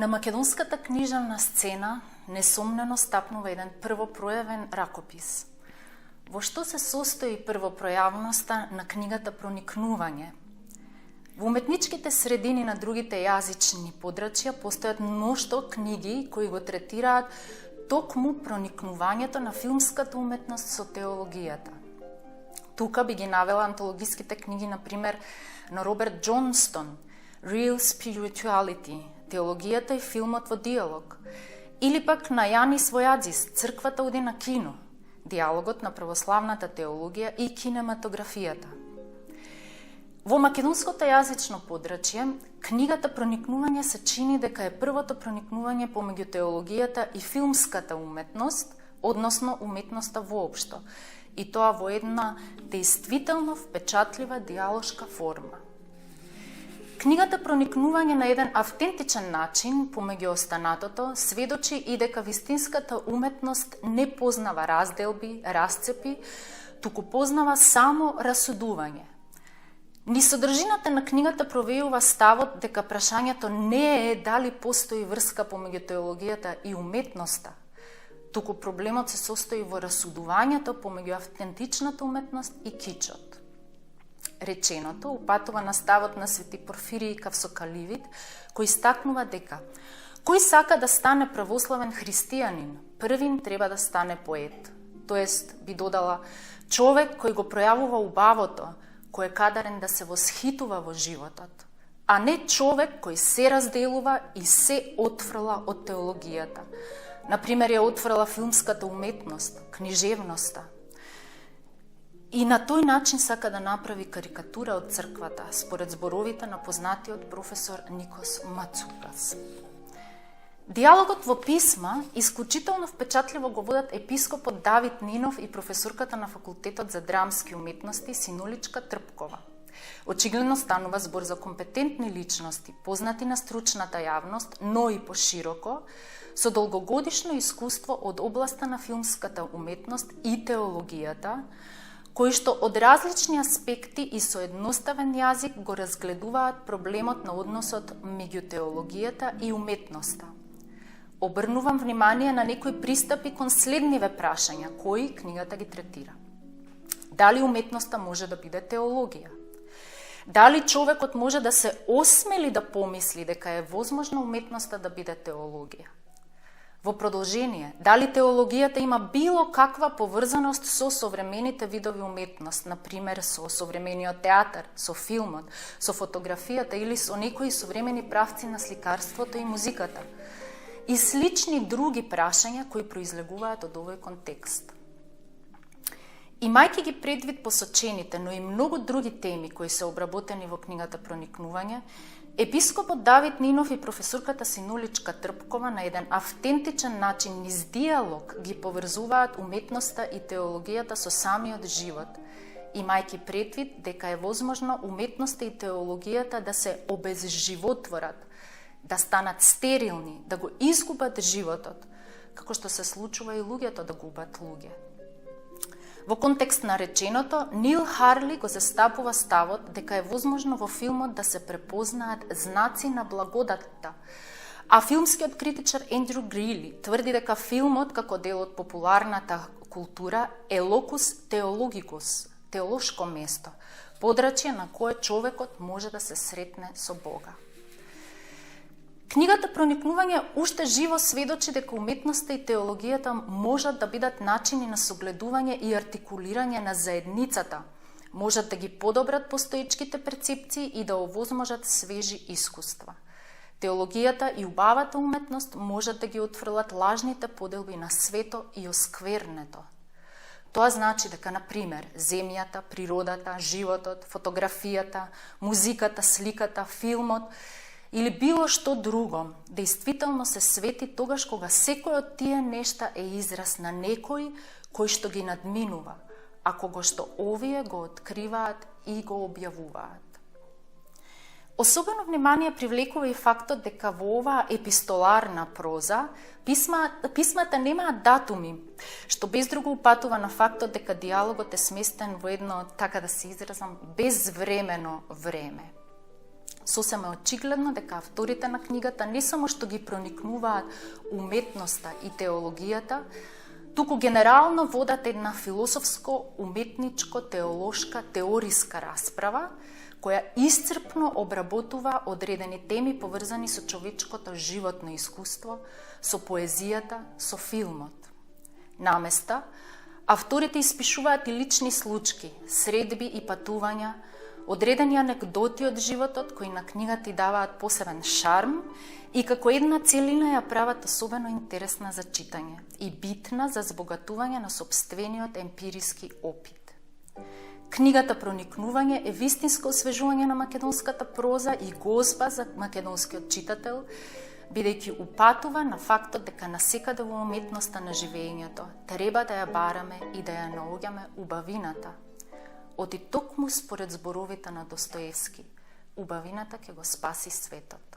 На македонската книжевна сцена несомнено стапнува еден првопројавен ракопис. Во што се состои првопројавноста на книгата Проникнување? Во уметничките средини на другите јазични подрачја постојат мношто книги кои го третираат токму проникнувањето на филмската уметност со теологијата. Тука би ги навела антологиските книги, например, на Роберт Джонстон, Real Spirituality, теологијата и филмот во диалог, или пак на Јанис Војаджис, Црквата оди на кино, диалогот на православната теологија и кинематографијата. Во македонското јазично подрачје, книгата Проникнување се чини дека е првото проникнување помеѓу теологијата и филмската уметност, односно уметноста воопшто, и тоа во една действително впечатлива диалошка форма. Книгата Проникнување на еден автентичен начин помеѓу останатото сведочи и дека вистинската уметност не познава разделби, расцепи, туку познава само расудување. Ни содржината на книгата провеува ставот дека прашањето не е дали постои врска помеѓу теологијата и уметноста, туку проблемот се состои во расудувањето помеѓу автентичната уметност и кичот. Реченото упатува на ставот на Свети Порфирий Кавсокаливид, кој истакнува дека кој сака да стане православен христијанин, првин треба да стане поет. Тоест, би додала, човек кој го пројавува убавото, кој е кадарен да се восхитува во животот, а не човек кој се разделува и се отфрла од теологијата. Например, ја отфрла филмската уметност, книжевноста. И на тој начин сака да направи карикатура од црквата, според зборовите на познатиот професор Никос Мацукас. Диалогот во писма исклучително впечатливо го водат епископот Давид Нинов и професорката на факултетот за драмски уметности Синуличка Трпкова. Очигледно станува збор за компетентни личности, познати на стручната јавност, но и пошироко, со долгогодишно искуство од областа на филмската уметност и теологијата, кои што од различни аспекти и со едноставен јазик го разгледуваат проблемот на односот меѓу теологијата и уметноста. Обрнувам внимание на некои пристапи кон следниве прашања, кои книгата ги третира. Дали уметноста може да биде теологија? Дали човекот може да се осмели да помисли дека е возможно уметноста да биде теологија? Во продолжение, дали теологијата има било каква поврзаност со современите видови уметност, например со современиот театар, со филмот, со фотографијата или со некои современи правци на сликарството и музиката, и слични други прашања кои произлегуваат од овој контекст. Имајќи ги предвид посочените, но и многу други теми кои се обработени во книгата Проникнување, епископот Давид Нинов и професорката Синуличка Трпкова на еден автентичен начин низ диалог ги поврзуваат уметноста и теологијата со самиот живот, имајќи предвид дека е возможно уметноста и теологијата да се обезживотворат, да станат стерилни, да го изгубат животот, како што се случува и луѓето да губат луѓе. Во контекст на реченото, Нил Харли го застапува ставот дека е возможно во филмот да се препознаат знаци на благодатта, а филмскиот критичар Ендрю Грили тврди дека филмот како дел од популарната култура е локус теологикус, теолошко место, подрачје на кое човекот може да се сретне со Бога. Книгата Проникнување уште живо сведочи дека уметноста и теологијата можат да бидат начини на согледување и артикулирање на заедницата, можат да ги подобрат постоечките перцепции и да овозможат свежи искуства. Теологијата и убавата уметност можат да ги отфрлат лажните поделби на свето и осквернето. Тоа значи дека, например, земјата, природата, животот, фотографијата, музиката, сликата, филмот или било што друго, действително се свети тогаш кога секој од тие нешта е израз на некој кој што ги надминува, а кога што овие го откриваат и го објавуваат. Особено внимание привлекува и фактот дека во оваа епистоларна проза писмата немаат датуми, што без друго упатува на фактот дека диалогот е сместен во едно, така да се изразам, безвремено време. Сосема очигледно дека авторите на книгата не само што ги проникнуваат уметноста и теологијата, туку генерално водат една философско, уметничко, теолошка, теориска расправа, која исцрпно обработува одредени теми поврзани со човечкото животно искуство, со поезијата, со филмот. Наместа, авторите испишуваат и лични случки, средби и патувања, одредени анекдоти од животот кои на книгата и даваат посебен шарм и како една целина ја прават особено интересна за читање и битна за збогатување на сопствениот емпириски опит. Книгата Проникнување е вистинско освежување на македонската проза и гозба за македонскиот читател, бидејќи упатува на фактот дека насекаде во уметноста на живеењето треба да ја бараме и да ја наоѓаме убавината. Оти токму според зборовите на Достоевски, убавината ќе го спаси светот.